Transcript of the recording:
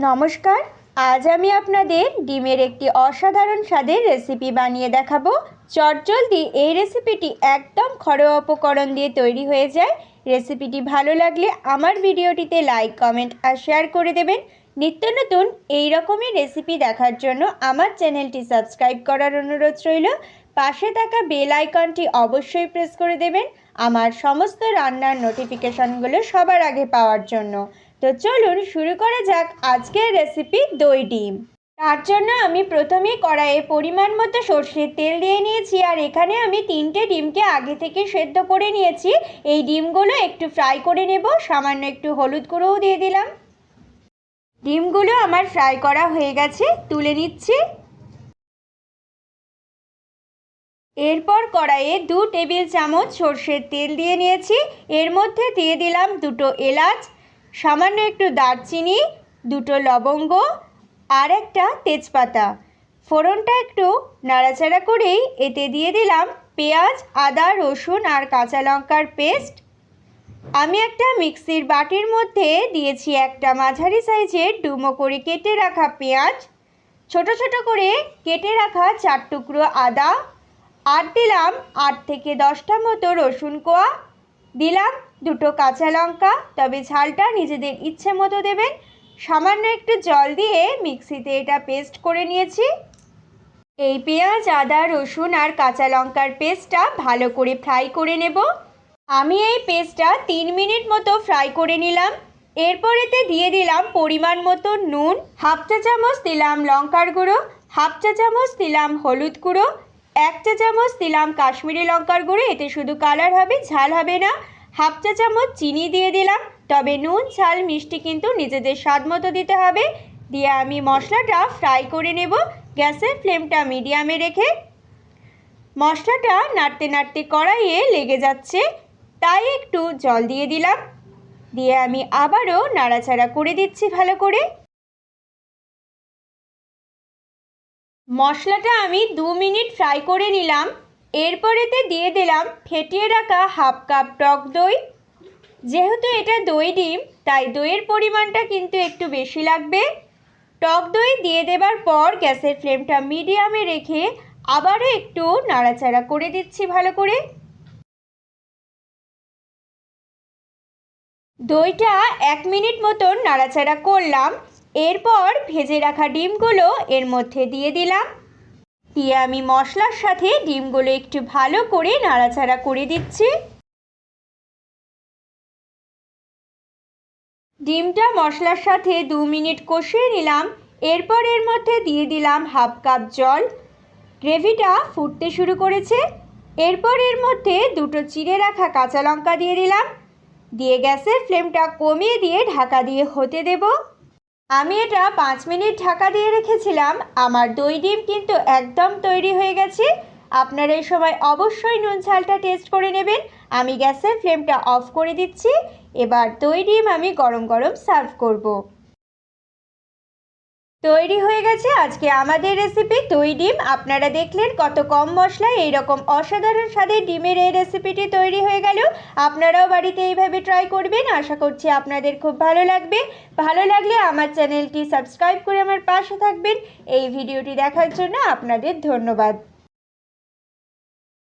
নমস্কার। আজ আমি আপনাদের ডিমের একটি অসাধারণ স্বাদের রেসিপি বানিয়ে দেখাবো। চটজলদি এই রেসিপিটি একদম ঘরোয়া উপকরণ দিয়ে তৈরি হয়ে যায়। রেসিপিটি ভালো লাগলে আমার ভিডিওটিতে লাইক, কমেন্ট আর শেয়ার করে দেবেন। নিত্য নতুন এই রকমই রেসিপি দেখার জন্য আমার চ্যানেলটি সাবস্ক্রাইব করার অনুরোধ রইল। পাশে থাকা বেল আইকনটি অবশ্যই প্রেস করে দেবেন আমার সমস্ত রান্নার নোটিফিকেশনগুলো সবার আগে পাওয়ার জন্য। তো চলুন শুরু করা যাক আজকের রেসিপি দই ডিম। তার জন্য আমি প্রথমেই কড়াইয়ে পরিমাণ মতো সর্ষের তেল দিয়ে নিয়েছি, আর এখানে আমি 3টে ডিমকে আগে থেকে সেদ্ধ করে নিয়েছি। এই ডিমগুলো একটু ফ্রাই করে নেব। সামান্য একটু হলুদ গুঁড়োও দিয়ে দিলাম। ডিমগুলো আমার ফ্রাই করা হয়ে গেছে, তুলে নিচ্ছি। এরপর কড়াইয়ে 2 টেবিল চামচ সর্ষের তেল দিয়ে নিয়েছি। এর মধ্যে দিয়ে দিলাম 2টো এলাচ, সামান্য একটু দারচিনি, 2টো লবঙ্গ আর একটা তেজপাতা। ফোড়নটা একটু নাড়াচাড়া করেই এতে দিয়ে দিলাম পেঁয়াজ, আদা, রসুন আর কাঁচা লঙ্কার পেস্ট। আমি একটা মিক্সির বাটির মধ্যে দিয়েছি একটা মাঝারি সাইজের ডুমো করে কেটে রাখা পেঁয়াজ, ছোট ছোট করে কেটে রাখা 4 টুকরো আদা, আর দিলাম 8 থেকে 10টা মতো রসুন কোয়া, দিলাম 2টো কাঁচা লঙ্কা, তবে ঝালটা নিজেদের ইচ্ছে মতো দেবেন। সামান্য একটু জল দিয়ে মিক্সিতে এটা পেস্ট করে নিয়েছি। এই পেঁয়াজ, আদা, রসুন আর কাঁচা লঙ্কার পেস্টটা ভালো করে ফ্রাই করে নেব। আমি এই পেস্টটা 3 মিনিট মতো ফ্রাই করে নিলাম। এরপর এতে দিয়ে দিলাম পরিমাণ মতো নুন, হাফ চা চামচ দিলাম লঙ্কার গুঁড়ো, হাফ চা চামচ দিলাম হলুদ গুঁড়ো, 1 চা চামচ দিলাম কাশ্মীরি লঙ্কার গুঁড়ো, এতে শুধু কালার হবে, ঝাল হবে না। হাফ চা চামচ চিনি দিয়ে দিলাম, তবে নুন, ঝাল, মিষ্টি কিন্তু নিজেদের স্বাদ মতো দিতে হবে। দিয়ে আমি মশলাটা ফ্রাই করে নেব গ্যাসের ফ্লেমটা মিডিয়ামে রেখে। মশলাটা নাড়তে নাড়তে কড়াইয়ে লেগে যাচ্ছে, তাই একটু জল দিয়ে দিলাম। দিয়ে আমি আবারও নাড়াচাড়া করে দিচ্ছি ভালো করে। মশলাটা আমি 2 মিনিট ফ্রাই করে নিলাম। এরপর এতে দিয়ে দিলাম ফেটিয়ে রাখা হাফ কাপ টক দই। যেহেতু এটা দই ডিম, তাই দইয়ের পরিমাণটা কিন্তু একটু বেশি লাগবে। টক দই দিয়ে দেবার পর গ্যাসের ফ্লেমটা মিডিয়ামে রেখে আবারও একটু নাড়াচাড়া করে দিচ্ছি ভালো করে। দইটা 1 মিনিট মতন নাড়াচাড়া করলাম। এরপর ভেজে রাখা ডিমগুলো এর মধ্যে দিয়ে দিলাম। দিয়ে আমি মশলার সাথে ডিমগুলো একটু ভালো করে নাড়াচাড়া করে দিচ্ছি। ডিমটা মশলার সাথে 2 মিনিট কষিয়ে নিলাম। এরপর এর মধ্যে দিয়ে দিলাম হাফ কাপ জল। গ্রেভিটা ফুটতে শুরু করেছে। এরপর এর মধ্যে 2টো চিড়ে রাখা কাঁচা লঙ্কা দিয়ে দিলাম। দিয়ে গ্যাসের ফ্লেমটা কমিয়ে দিয়ে ঢাকা দিয়ে হতে দেব। আমি এটা 5 মিনিট ঢাকা দিয়ে রেখেছিলাম। আমার দই ডিম কিন্তু একদম তৈরি হয়ে গেছে। আপনারা এই সময় অবশ্যই নুন ঝালটা টেস্ট করে নেবেন। আমি গ্যাসের ফ্লেমটা অফ করে দিচ্ছি। এবার দই ডিম আমি গরম গরম সার্ভ করব। তৈরি হয়ে গেছে আজকে আমাদের রেসিপি দই ডিম। আপনারা দেখলেন কত কম মশলায় এইরকম অসাধারণ স্বাদের ডিমের এই রেসিপিটি তৈরি হয়ে গেল। আপনারাও বাড়িতে এইভাবে ট্রাই করবেন। আশা করছি আপনাদের খুব ভালো লাগবে। ভালো লাগলে আমার চ্যানেলটি সাবস্ক্রাইব করে আমার পাশে থাকবেন। এই ভিডিওটি দেখার জন্য আপনাদের ধন্যবাদ।